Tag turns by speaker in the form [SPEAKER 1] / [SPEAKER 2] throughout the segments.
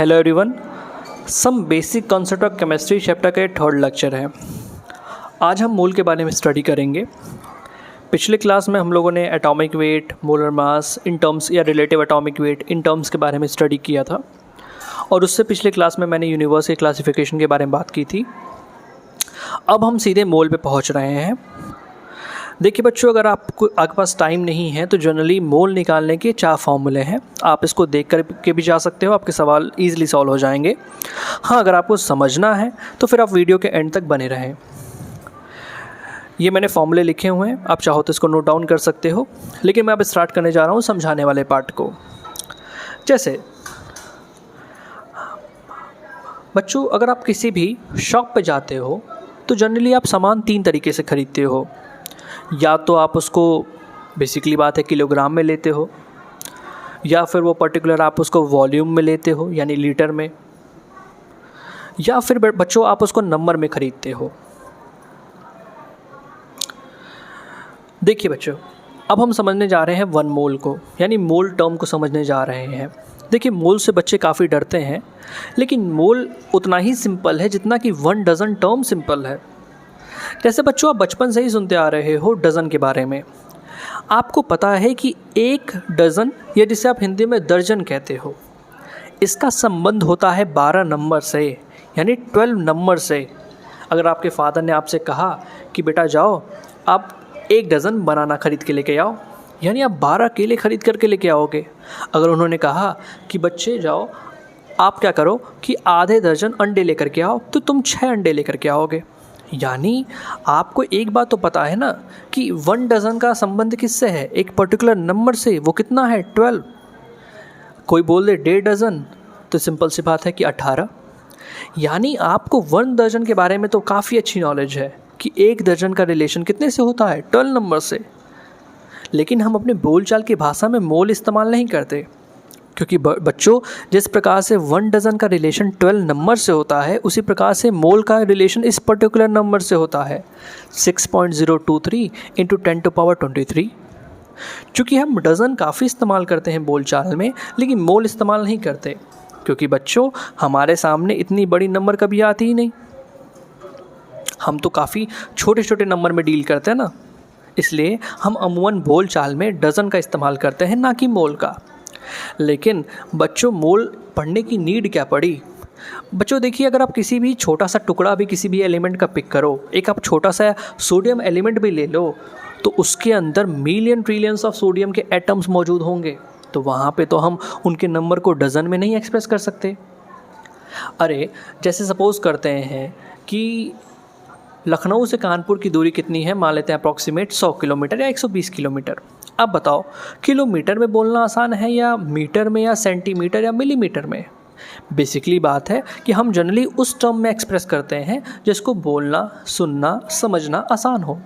[SPEAKER 1] Hello everyone, some basic concept of chemistry chapter का third lecture है। आज हम मोल के बारे में स्टडी करेंगे। पिछले क्लास में हम लोगों ने atomic weight, molar mass in terms या relative atomic weight in terms के बारे में स्टडी किया था, और उससे पिछले क्लास में मैंने यूनिवर्स के क्लासिफिकेशन के बारे में बात की थी। अब हम सीधे मोल पे पहुंच रहे हैं। देखिए बच्चों, अगर आपके पास टाइम नहीं है तो जनरली मोल निकालने के 4 फॉर्मूले हैं। आप इसको देख कर के भी जा सकते हो, आपके सवाल ईजिली सॉल्व हो जाएंगे। हाँ, अगर आपको समझना है तो फिर आप वीडियो के एंड तक बने रहें। ये मैंने फॉर्मूले लिखे हुए हैं, आप चाहो तो इसको नोट डाउन कर सकते हो, लेकिन मैं अब स्टार्ट करने जा रहा हूँ समझाने वाले पार्ट को। जैसे बच्चों, अगर आप किसी भी शॉप पे जाते हो तो जनरली आप सामान 3 तरीके से ख़रीदते हो। या तो आप उसको बेसिकली बात है किलोग्राम में लेते हो, या फिर वो पर्टिकुलर आप उसको वॉल्यूम में लेते हो यानी लीटर में, या फिर बच्चों आप उसको नंबर में ख़रीदते हो। देखिए बच्चों, अब हम समझने जा रहे हैं 1 मोल को, यानी मोल टर्म को समझने जा रहे हैं। देखिए, मोल से बच्चे काफ़ी डरते हैं, लेकिन मोल उतना ही सिंपल है जितना कि 1 डज़न टर्म सिंपल है। जैसे बच्चों, आप बचपन से ही सुनते आ रहे हो डज़न के बारे में। आपको पता है कि 1 डज़न, या जिसे आप हिंदी में दर्जन कहते हो, इसका संबंध होता है 12 नंबर से, यानी 12 नंबर से। अगर आपके फादर ने आपसे कहा कि बेटा जाओ आप 1 डज़न बनाना ख़रीद के लेके आओ, यानी आप 12 केले ख़रीद करके लेके आओगे। अगर उन्होंने कहा कि बच्चे जाओ आप क्या करो कि आधे दर्जन अंडे लेकर के आओ, तो तुम 6 अंडे लेकर के आओगे। यानी आपको एक बात तो पता है ना कि 1 डज़न का संबंध किससे है, एक पर्टिकुलर नंबर से। वो कितना है, 12। कोई बोल दे 1.5 डज़न, तो सिंपल सी बात है कि 18। यानी आपको 1 दर्जन के बारे में तो काफ़ी अच्छी नॉलेज है कि 1 दर्जन का रिलेशन कितने से होता है, 12 नंबर से। लेकिन हम अपने बोलचाल की भाषा में मोल इस्तेमाल नहीं करते, क्योंकि बच्चों जिस प्रकार से 1 डज़न का रिलेशन 12 नंबर से होता है, उसी प्रकार से मोल का रिलेशन इस पर्टिकुलर नंबर से होता है, 6.023 × 10⁻23। चूँकि हम डज़न काफ़ी इस्तेमाल करते हैं बोलचाल में, लेकिन मोल इस्तेमाल नहीं करते, क्योंकि बच्चों हमारे सामने इतनी बड़ी नंबर कभी आती ही नहीं। हम तो काफ़ी छोटे छोटे नंबर में डील करते हैं ना, इसलिए हम अमूमन बोलचाल में डज़न का इस्तेमाल करते हैं, ना कि मोल का। लेकिन बच्चों, मोल पढ़ने की नीड क्या पड़ी? बच्चों देखिए, अगर आप किसी भी छोटा सा टुकड़ा भी किसी भी एलिमेंट का पिक करो, एक आप छोटा सा सोडियम एलिमेंट भी ले लो, तो उसके अंदर मिलियन ट्रिलियंस ऑफ सोडियम के एटम्स मौजूद होंगे। तो वहाँ पे तो हम उनके नंबर को डज़न में नहीं एक्सप्रेस कर सकते। अरे जैसे सपोज़ करते हैं कि लखनऊ से कानपुर की दूरी कितनी है, मान लेते हैं अप्रॉक्सीमेट 100 किलोमीटर या 120 किलोमीटर। अब बताओ, किलोमीटर में बोलना आसान है या मीटर में या सेंटीमीटर या मिलीमीटर में? बेसिकली बात है कि हम जनरली उस टर्म में एक्सप्रेस करते हैं जिसको बोलना, सुनना, समझना आसान हो।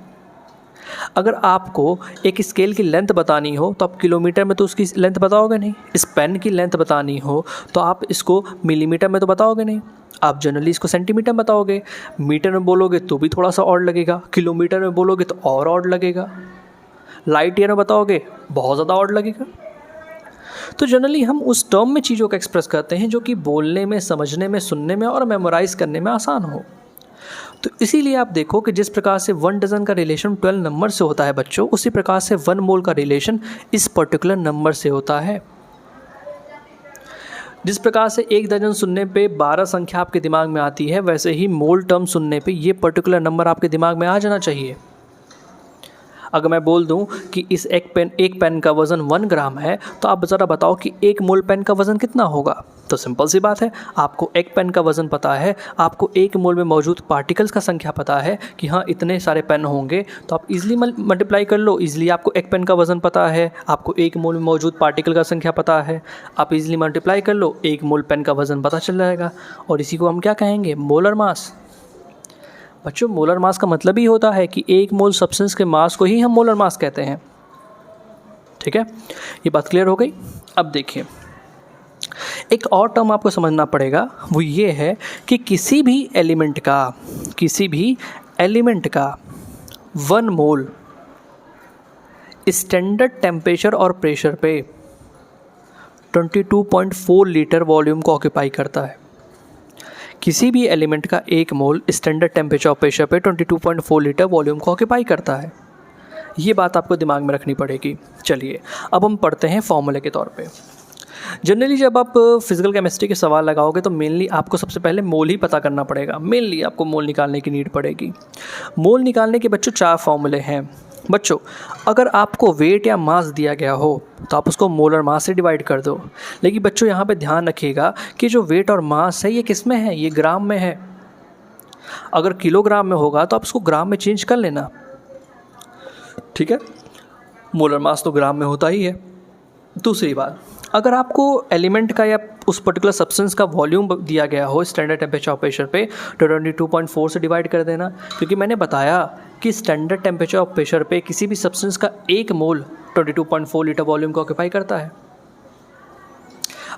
[SPEAKER 1] अगर आपको एक स्केल की लेंथ बतानी हो तो आप किलोमीटर में तो उसकी लेंथ बताओगे नहीं। इस पेन की लेंथ बतानी हो तो आप इसको मिलीमीटर में तो बताओगे नहीं, आप जनरली इसको सेंटीमीटर में बताओगे। मीटर में बोलोगे तो भी थोड़ा सा और लगेगा, किलोमीटर में बोलोगे तो और लगेगा, लाइट ईयर में बताओगे बहुत ज़्यादा और लगेगा। तो जनरली हम उस टर्म में चीज़ों को एक्सप्रेस करते हैं जो कि बोलने में, समझने में, सुनने में और मेमोराइज़ करने में आसान हो। तो इसीलिए आप देखो कि जिस प्रकार से 1 डज़न का रिलेशन 12 नंबर से होता है बच्चों, उसी प्रकार से 1 मोल का रिलेशन इस पर्टिकुलर नंबर से होता है। जिस प्रकार से 1 दर्जन सुनने पे 12 संख्या आपके दिमाग में आती है, वैसे ही मोल टर्म सुनने पे ये पर्टिकुलर नंबर आपके दिमाग में आ जाना चाहिए। अगर मैं बोल दूं कि इस एक पेन का वज़न 1 ग्राम है, तो आप ज़रा बताओ कि 1 मोल पेन का वज़न कितना होगा? तो सिंपल सी बात है, आपको 1 पेन का वज़न पता है, आपको 1 मोल में मौजूद पार्टिकल्स का संख्या पता है कि हाँ इतने सारे पेन होंगे, तो आप इजीली मल्टीप्लाई कर लो। इजीली आपको 1 पेन का वज़न पता है, आपको 1 मोल में मौजूद पार्टिकल का संख्या पता है, आप इजीली मल्टीप्लाई कर लो, 1 मोल पेन का वज़न पता चल जाएगा। और इसी को हम क्या कहेंगे, मोलर मास। बच्चों, मोलर मास का मतलब ही होता है कि 1 मोल सब्सटेंस के मास को ही हम मोलर मास कहते हैं। ठीक है, ये बात क्लियर हो गई। अब देखिए, एक और टर्म आपको समझना पड़ेगा, वो ये है कि किसी भी एलिमेंट का 1 मोल स्टैंडर्ड टेम्परेचर और प्रेशर पे 22.4 लीटर वॉल्यूम को ऑक्यूपाई करता है। किसी भी एलिमेंट का 1 मोल स्टैंडर्ड टेम्परेचर और प्रेशर पे 22.4 लीटर वॉल्यूम को ऑक्यूपाई करता है। ये बात आपको दिमाग में रखनी पड़ेगी। चलिए अब हम पढ़ते हैं फॉर्मूले के तौर पे। जनरली जब आप फिजिकल केमिस्ट्री के सवाल लगाओगे तो मेनली आपको सबसे पहले मोल ही पता करना पड़ेगा। मेनली आपको मोल निकालने की नीड पड़ेगी। मोल निकालने के बच्चों 4 फॉर्मूले हैं। बच्चों अगर आपको वेट या मास दिया गया हो तो आप उसको मोल और मास से डिवाइड कर दो। लेकिन बच्चों यहाँ पे ध्यान रखिएगा कि जो वेट और मास है ये किस में है, ये ग्राम में है। अगर किलोग्राम में होगा तो आप उसको ग्राम में चेंज कर लेना, ठीक है। मोल और मास तो ग्राम में होता ही है। दूसरी बात, अगर आपको एलिमेंट का या उस पर्टिकुलर सब्सटेंस का वॉल्यूम दिया गया हो स्टैंडर्ड टेम्परेचर और प्रेशर पे तो 22.4 से डिवाइड कर देना, क्योंकि मैंने बताया कि स्टैंडर्ड टेम्परेचर और प्रेशर पे किसी भी सब्सटेंस का 1 मोल 22.4 लीटर वॉल्यूम को ऑक्यूपाई करता है।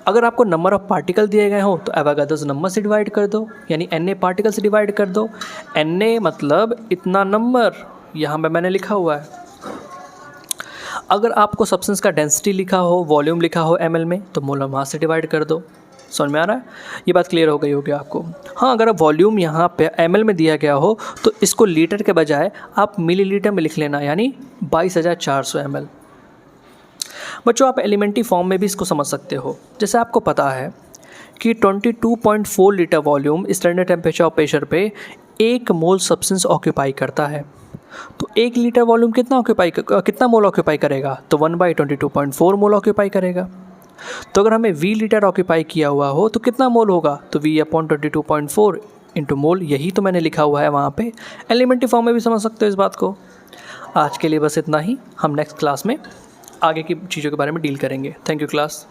[SPEAKER 1] अगर आपको नंबर ऑफ पार्टिकल दिए गए हों तो एवोगाड्रोस नंबर से डिवाइड कर दो, यानी Na पार्टिकल से डिवाइड कर दो। Na मतलब इतना नंबर, यहाँ पे मैंने लिखा हुआ है। अगर आपको सब्सटेंस का डेंसिटी लिखा हो, वॉल्यूम लिखा हो ml में, तो मोल और मास से डिवाइड कर दो। समझ में आ रहा है? ये बात क्लियर हो गई होगी आपको। हाँ, अगर वॉल्यूम यहाँ पे ml में दिया गया हो तो इसको लीटर के बजाय आप मिलीलीटर में लिख लेना, यानी 22,400 ml। बच्चों आप एलिमेंट्री फॉर्म में भी इसको समझ सकते हो। जैसे आपको पता है कि 22.4 लीटर वॉल्यूम स्टैंडर्ड टेम्परेचर और प्रेशर पे 1 मोल सब्सटेंस ऑक्यूपाई करता है। तो 1 लीटर वॉल्यूम कितना मोल ऑक्यूपाई करेगा? तो 1/22.4 मोल ऑक्यूपाई करेगा। तो अगर हमें V लीटर ऑक्यूपाई किया हुआ हो तो कितना मोल होगा? तो V/22.4 इंटू मोल, यही तो मैंने लिखा हुआ है वहाँ पे। एलिमेंट्री फॉर्म में भी समझ सकते हो इस बात को। आज के लिए बस इतना ही। हम नेक्स्ट क्लास में आगे की चीज़ों के बारे में डील करेंगे। Thank you class.